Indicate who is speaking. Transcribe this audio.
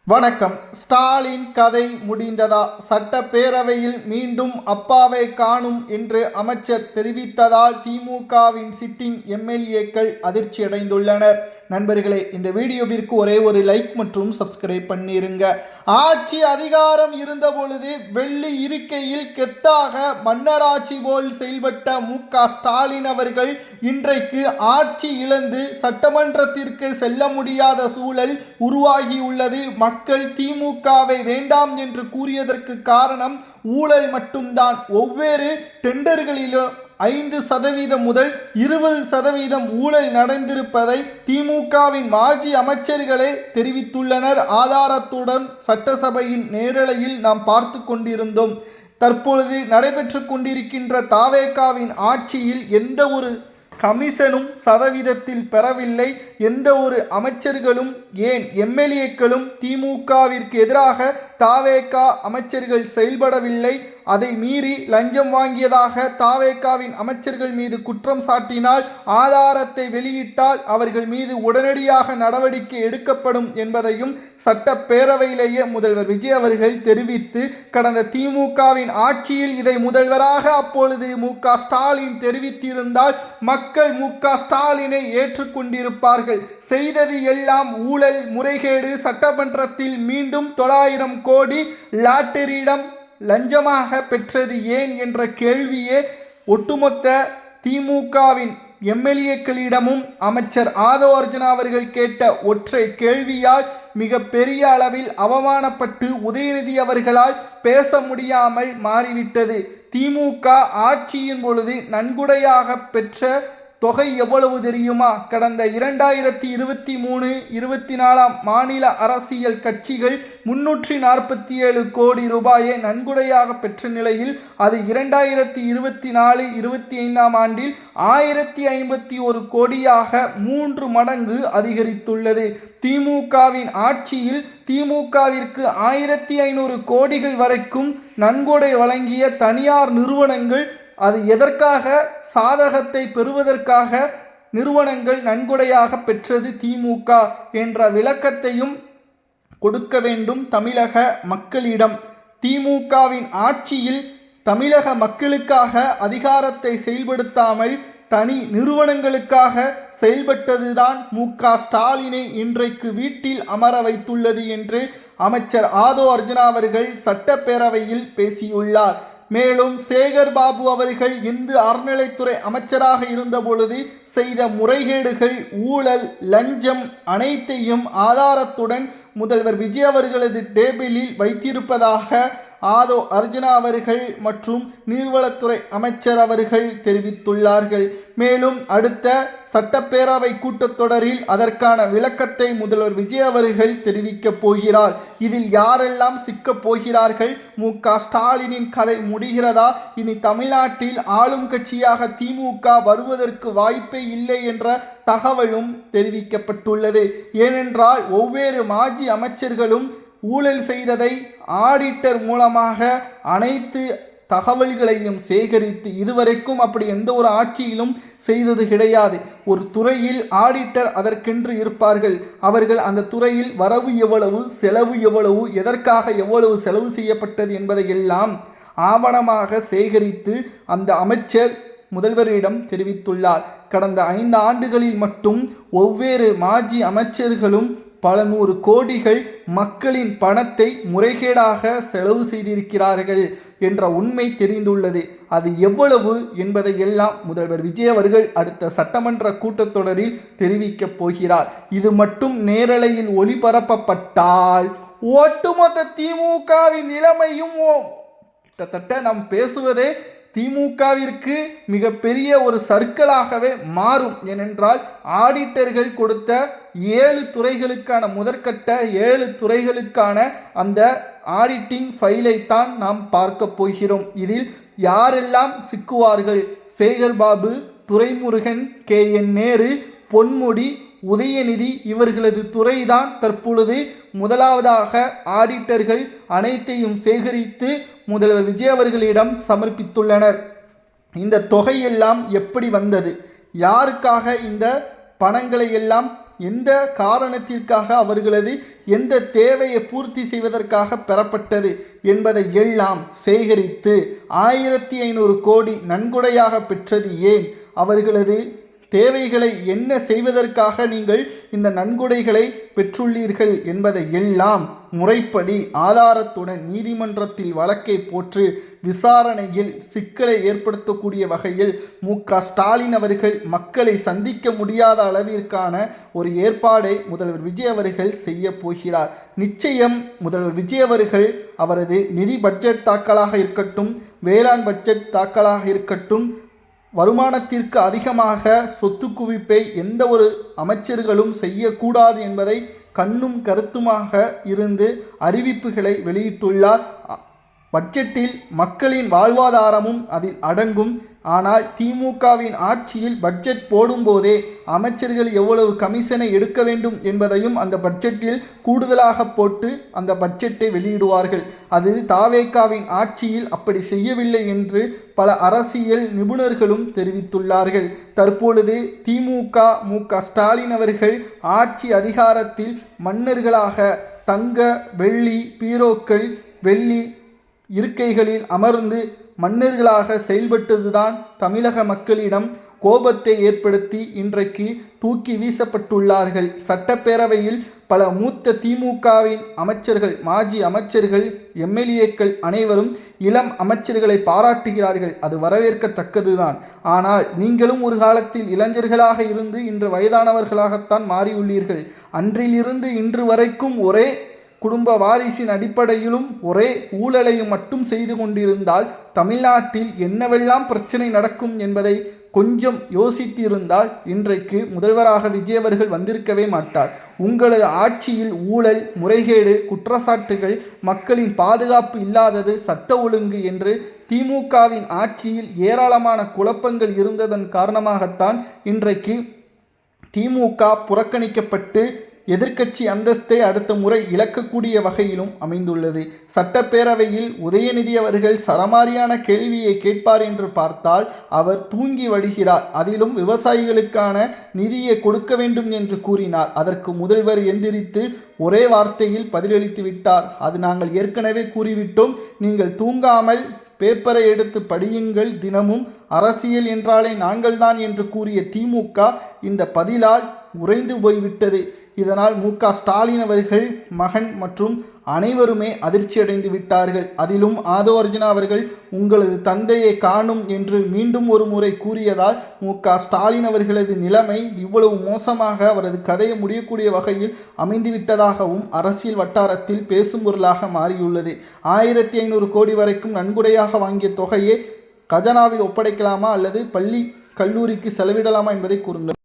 Speaker 1: வணக்கம். ஸ்டாலின் கதை முடிந்ததா? சட்டப்பேரவையில் மீண்டும் அப்பாவை காணும் என்று அமைச்சர் தெரிவித்ததால் திமுகவின் சிட்டிங் எம்எல்ஏக்கள் அதிர்ச்சியடைந்துள்ளனர். நண்பர்களே, இந்த வீடியோவிற்கு ஒரே ஒரு லைக் மற்றும் சப்ஸ்கிரைப் பண்ணிருங்க. ஆட்சி அதிகாரம் இருந்த பொழுது வெள்ளி இருக்கையில் கெத்தாக மன்னராட்சி போல் செயல்பட்ட மு.க.ஸ்டாலின் அவர்கள் இன்றைக்கு ஆட்சி இழந்து சட்டமன்றத்திற்கு செல்ல முடியாத சூழல் உருவாகியுள்ளது. மக்கள் திமுகவை வேண்டாம் என்று கூறியதற்கு காரணம் ஊழல் மட்டும்தான். ஒவ்வொரு டெண்டர்களிலும் 5% முதல் 20% ஊழல் நடந்திருப்பதை திமுகவின் மாஜி அமைச்சர்களே தெரிவித்துள்ளனர். ஆதாரத்துடன் சட்டசபையின் நேரலையில் நாம் பார்த்து கொண்டிருந்தோம். தற்பொழுது நடைபெற்று கொண்டிருக்கின்ற தாவேகாவின் ஆட்சியில் எந்த ஒரு கமிஷனும் சதவீதத்தில் பெறவில்லை. எந்த ஒரு அமைச்சர்களும் ஏன் எம்எல்ஏக்களும் திமுகவிற்கு எதிராக தாவேகா அமைச்சர்கள் செயல்படவில்லை. அதை மீறி லஞ்சம் வாங்கியதாக தாவேகாவின் அமைச்சர்கள் மீது குற்றம் சாட்டினால், ஆதாரத்தை வெளியிட்டால் அவர்கள் மீது உடனடியாக நடவடிக்கை எடுக்கப்படும் என்பதையும் சட்டப்பேரவையிலேயே முதல்வர் விஜய் அவர்கள் தெரிவித்து, கடந்த திமுகவின் ஆட்சியில் இதை முதல்வராக அப்பொழுது மு.க.ஸ்டாலின் தெரிவித்திருந்தால் மக்கள் மு.க.ஸ்டாலினை ஏற்றுக்கொண்டிருப்பார்கள். செய்தது எல்லாம் ஊழல், முறைகேடு. சட்டமன்றத்தில் மீண்டும் 900 கோடி லாட்டரியிடம் லஞ்சமாக பெற்றது ஏன் என்ற கேள்வியே ஒட்டுமொத்த திமுகவின் எம்எல்ஏக்களிடமும் அமைச்சர் ஆதவ அர்ஜுனா அவர்கள் கேட்ட ஒற்றை கேள்வியால் மிக பெரிய அளவில் அவமானப்பட்டு உதயநிதி அவர்களால் பேச முடியாமல் மாறிவிட்டது. திமுக ஆட்சியின் பொழுது நன்கொடையாக பெற்ற தொகை எவ்வளவு தெரியுமா? கடந்த 2023-24 மாநில அரசியல் கட்சிகள் 347 கோடி ரூபாயை நன்கொடையாக பெற்ற நிலையில் அது 2024-25 ஆண்டில் 1051 கோடியாக 3 மடங்கு அதிகரித்துள்ளது. திமுகவின் ஆட்சியில் திமுகவிற்கு 1500 கோடிகள் வரைக்கும் நன்கொடை வழங்கிய தனியார் நிறுவனங்கள், அது எதற்காக? சாதகத்தை பெறுவதற்காக நிறுவனங்கள் நன்கொடையாக பெற்றது திமுக என்ற விளக்கத்தையும் கொடுக்க வேண்டும் தமிழக மக்களிடம். திமுகவின் ஆட்சியில் தமிழக மக்களுக்காக அதிகாரத்தை செயல்படுத்தாமல் தனி நிறுவனங்களுக்காக செயல்பட்டதுதான் மு.க.ஸ்டாலினை இன்றைக்கு வீட்டில் அமர வைத்துள்ளது என்று அமைச்சர் ஆதவ அர்ஜுனா அவர்கள் சட்டப்பேரவையில் பேசியுள்ளார். மேலும் சேகர் பாபு அவர்கள் இந்து அறநிலைத்துறை அமைச்சராக இருந்த பொழுது செய்த முறைகேடுகள், ஊழல், லஞ்சம் அனைத்தையும் ஆதாரத்துடன் முதல்வர் விஜய் அவர்களது டேபிளில் வைத்திருப்பதாக ஆதவ அர்ஜுனா அவர்கள் மற்றும் நீர்வளத்துறை அமைச்சர் அவர்கள் தெரிவித்துள்ளார்கள். மேலும் அடுத்த சட்டப்பேரவை கூட்டத்தொடரில் அதற்கான விளக்கத்தை முதல்வர் விஜய் அவர்கள் தெரிவிக்கப் போகிறார். இதில் யாரெல்லாம் சிக்கப் போகிறார்கள்? மு.க.ஸ்டாலினின் கதை முடிகிறதா? இனி தமிழ்நாட்டில் ஆளும் கட்சியாக திமுக வருவதற்கு வாய்ப்பே இல்லை என்ற தகவலும் தெரிவிக்கப்பட்டுள்ளது. ஏனென்றால் ஒவ்வொரு மாஜி அமைச்சர்களும் ஊழல் செய்ததை ஆடிட்டர் மூலமாக அனைத்து தகவல்களையும் சேகரித்து, இதுவரைக்கும் அப்படி எந்த ஒரு ஆட்சியிலும் செய்தது கிடையாது. ஒரு துறையில் ஆடிட்டர் அதற்கென்று இருப்பார்கள். அவர்கள் அந்த துறையில் வரவு எவ்வளவு, செலவு எவ்வளவு, எதற்காக எவ்வளவு செலவு செய்யப்பட்டது என்பதையெல்லாம் ஆவணமாக சேகரித்து அந்த அமைச்சர் முதல்வரிடம் தெரிவித்துள்ளார். கடந்த 5 ஆண்டுகளில் மட்டும் ஒவ்வொரு மாஜி அமைச்சர்களும் பல 100 கோடிகள் மக்களின் பணத்தை முறைகேடாக செலவு செய்திருக்கிறார்கள் என்ற உண்மை தெரிந்துள்ளது. அது எவ்வளவு என்பதை எல்லாம் முதல்வர் விஜய் அவர்கள் அடுத்த சட்டமன்ற கூட்டத்தொடரில் தெரிவிக்கப் போகிறார். இது மட்டும் நேரலையில் ஒளிபரப்பப்பட்டால் ஒட்டுமொத்த திமுகவின் நிலைமையும் கிட்டத்தட்ட நாம் பேசுவதே திமுகவிற்கு மிகப்பெரிய ஒரு சர்க்கிளாகவே மாறும். ஏனென்றால் ஆடிட்டர்கள் கொடுத்த 7 துறைகளுக்கான முதற்கட்ட 7 துறைகளுக்கான அந்த ஆடிட்டிங் ஃபைலைத்தான் நாம் பார்க்க போகிறோம். இதில் யாரெல்லாம் சிக்குவார்கள்? சேகர் பாபு, துரைமுருகன், KN நேரு, பொன்முடி, உதயநிதி இவர்களது துறைதான் தற்பொழுது முதலாவதாக ஆடிட்டர்கள் அனைத்தையும் சேகரித்து முதல்வர் விஜய் அவர்களிடம் சமர்ப்பித்துள்ளனர். இந்த தொகையெல்லாம் எப்படி வந்தது? யாருக்காக இந்த பணங்களை எல்லாம் எந்த காரணத்திற்காக அவர்களது எந்த தேவையை பூர்த்தி செய்வதற்காக பெறப்பட்டது என்பதை எல்லாம் சேகரித்து 1500 கோடி நன்கொடையாக பெற்றது ஏன், அவர்களது தேவைகளை என்ன செய்வதற்காக நீங்கள் இந்த நன்கொடைகளை பெற்றுள்ளீர்கள் என்பதை எல்லாம் முறைப்படி ஆதாரத்துடன் நீதிமன்றத்தில் வழக்கை போற்று விசாரணையில் சிக்கலை ஏற்படுத்தக்கூடிய வகையில் மு.க.ஸ்டாலின் அவர்கள் மக்களை சந்திக்க முடியாத அளவிற்கான ஒரு ஏற்பாடை முதல்வர் விஜய் அவர்கள் செய்ய போகிறார். நிச்சயம் முதல்வர் விஜய் அவர்கள் அவரது நிதி பட்ஜெட் தாக்கலாக இருக்கட்டும், வேளாண் பட்ஜெட் தாக்கலாக இருக்கட்டும், வருமானத்திற்கு அதிகமாக சொத்து குவிப்பை எந்த ஒரு அமைச்சர்களும் செய்யக்கூடாது என்பதை கண்ணும் கருத்துமாக இருந்து அறிவிப்புகளை வெளியிட்டுள்ளார். பட்ஜெட்டில் மக்களின் வாழ்வாதாரமும் அதில் அடங்கும். ஆனால் திமுகவின் ஆட்சியில் பட்ஜெட் போடும்போதே அமைச்சர்கள் எவ்வளவு கமிஷனை எடுக்க வேண்டும் என்பதையும் அந்த பட்ஜெட்டில் கூடுதலாக போட்டு அந்த பட்ஜெட்டை வெளியிடுவார்கள். அது தாவேகாவின் ஆட்சியில் அப்படி செய்யவில்லை என்று பல அரசியல் நிபுணர்களும் தெரிவித்துள்ளார்கள். தற்பொழுது திமுக மு.க.ஸ்டாலின் அவர்கள் ஆட்சி அதிகாரத்தில் மன்னர்களாக தங்க வெள்ளி பீரோக்கள் வெள்ளி இருக்கைகளில் அமர்ந்து மன்னர்களாக செயல்பட்டதுதான் தமிழக மக்களிடம் கோபத்தை ஏற்படுத்தி இன்றைக்கு தூக்கி வீசப்பட்டுள்ளார்கள். சட்டப்பேரவையில் பல மூத்த திமுகவின் அமைச்சர்கள், மாஜி அமைச்சர்கள், எம்எல்ஏக்கள் அனைவரும் இளம் அமைச்சர்களை பாராட்டுகிறார்கள். அது வரவேற்கத்தக்கதுதான். ஆனால் நீங்களும் ஒரு காலத்தில் இளைஞர்களாக இருந்து இன்று வயதானவர்களாகத்தான் மாறியுள்ளீர்கள். அன்றிலிருந்து இன்று வரைக்கும் ஒரே குடும்ப வாரிசின் அடிப்படையிலும் ஒரே ஊழலையும் மட்டும் செய்து கொண்டிருந்தால் தமிழ்நாட்டில் என்னவெல்லாம் பிரச்சனை நடக்கும் என்பதை கொஞ்சம் யோசித்திருந்தால் இன்றைக்கு முதல்வராக விஜய் அவர்கள் வந்திருக்கவே மாட்டார். உங்களது ஆட்சியில் ஊழல், முறைகேடு, குற்றச்சாட்டுகள், மக்களின் பாதுகாப்பு இல்லாதது, சட்ட ஒழுங்கு என்று திமுகவின் ஆட்சியில் ஏராளமான குழப்பங்கள் இருந்ததன் காரணமாகத்தான் இன்றைக்கு திமுக புறக்கணிக்கப்பட்டு எதிர்க்கட்சி அந்தஸ்தை அடுத்த முறை இழக்கக்கூடிய வகையிலும் அமைந்துள்ளது. சட்டப்பேரவையில் உதயநிதி அவர்கள் சரமாரியான கேள்வியை கேட்பார் என்று பார்த்தால் அவர் தூங்கி வடிகிறார். அதிலும் விவசாயிகளுக்கான நிதியை கொடுக்க வேண்டும் என்று கூறினார். அதற்கு முதல்வர் எந்திரித்து ஒரே வார்த்தையில் பதிலளித்து விட்டார். அது நாங்கள் ஏற்கனவே கூறிவிட்டோம், நீங்கள் தூங்காமல் பேப்பரை எடுத்து படியுங்கள், தினமும் அரசியல் என்றாலே நாங்கள்தான் என்று கூறிய திமுக இந்த பதிலால் உறைந்து போய்விட்டது. இதனால் மு.க.ஸ்டாலின் அவர்கள் மகன் மற்றும் அனைவருமே அதிர்ச்சியடைந்து விட்டார்கள். அதிலும் ஆதோ அர்ஜுனா அவர்கள் உங்களது தந்தையை காணும் என்று மீண்டும் ஒரு முறை கூறியதால் மு.க.ஸ்டாலின் அவர்களது நிலைமை இவ்வளவு மோசமாக அவரது கதையை முடியக்கூடிய வகையில் அமைந்துவிட்டதாகவும் அரசியல் வட்டாரத்தில் பேசும் பொருளாக மாறியுள்ளது. 1500 கோடி வரைக்கும் நன்கொடையாக வாங்கிய தொகையை கஜனாவில் ஒப்படைக்கலாமா அல்லது பள்ளி கல்லூரிக்கு செலவிடலாமா என்பதை கூறுங்கள்.